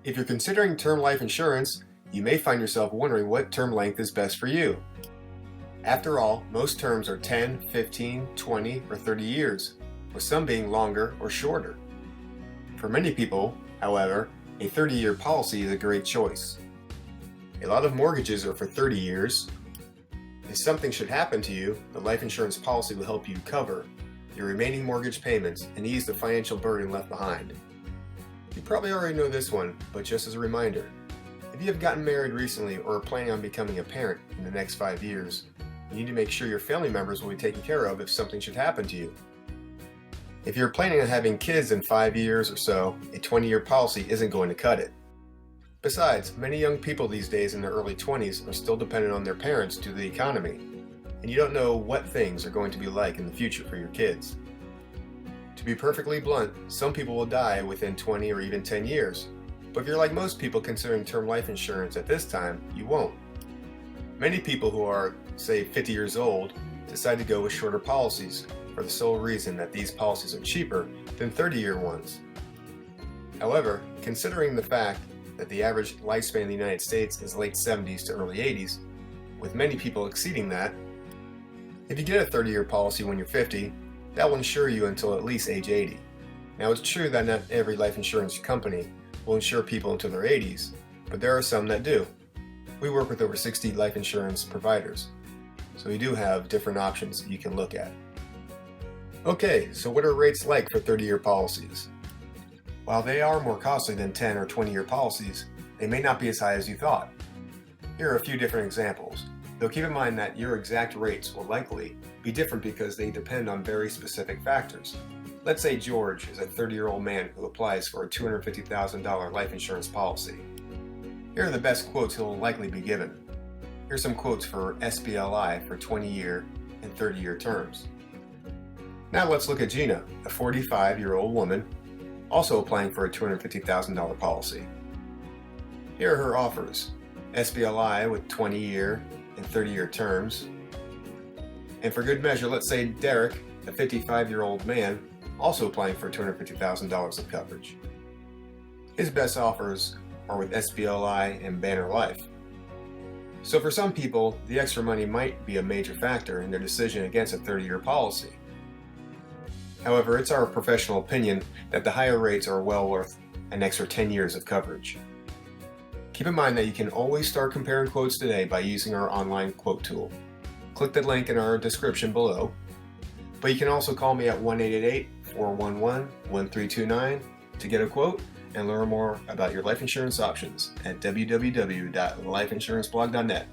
If you're considering term life insurance, you may find yourself wondering what term length is best for you. After all, most terms are 10, 15, 20, or 30 years, with some being longer or shorter. For many people, however, a 30-year policy is a great choice. A lot of mortgages are for 30 years. If something should happen to you, the life insurance policy will help you cover your remaining mortgage payments and ease the financial burden left behind. You probably already know this one, but just as a reminder, if you have gotten married recently or are planning on becoming a parent in the next 5 years, you need to make sure your family members will be taken care of if something should happen to you. If you're planning on having kids in 5 years or so, a 20-year policy isn't going to cut it. Besides, many young people these days in their early 20s are still dependent on their parents due to the economy, and you don't know what things are going to be like in the future for your kids. To be perfectly blunt, some people will die within 20 or even 10 years, but if you're like most people considering term life insurance at this time, you won't. Many people who are, say, 50 years old decide to go with shorter policies for the sole reason that these policies are cheaper than 30-year ones. However, considering the fact that the average lifespan in the United States is late 70s to early 80s, with many people exceeding that, if you get a 30-year policy when you're 50, that will insure you until at least age 80. Now, it's true that not every life insurance company will insure people until their 80s, but there are some that do. We work with over 60 life insurance providers, so we do have different options you can look at. Okay, so what are rates like for 30-year policies? While they are more costly than 10 or 20-year policies, they may not be as high as you thought. Here are a few different examples, though keep in mind that your exact rates will likely be different because they depend on very specific factors. Let's say George is a 30-year-old man who applies for a $250,000 life insurance policy. Here are the best quotes he'll likely be given. Here's some quotes for SBLI for 20-year and 30-year terms. Now let's look at Gina, a 45-year-old woman, also applying for a $250,000 policy. Here are her offers. SBLI with 20-year and 30-year terms. And for good measure, let's say Derek, a 55-year-old man, also applying for $250,000 of coverage. His best offers are with SBLI and Banner Life. So for some people, the extra money might be a major factor in their decision against a 30-year policy. However, it's our professional opinion that the higher rates are well worth an extra 10 years of coverage. Keep in mind that you can always start comparing quotes today by using our online quote tool. Click the link in our description below, but you can also call me at 1-888-411-1329 to get a quote and learn more about your life insurance options at www.lifeinsuranceblog.net.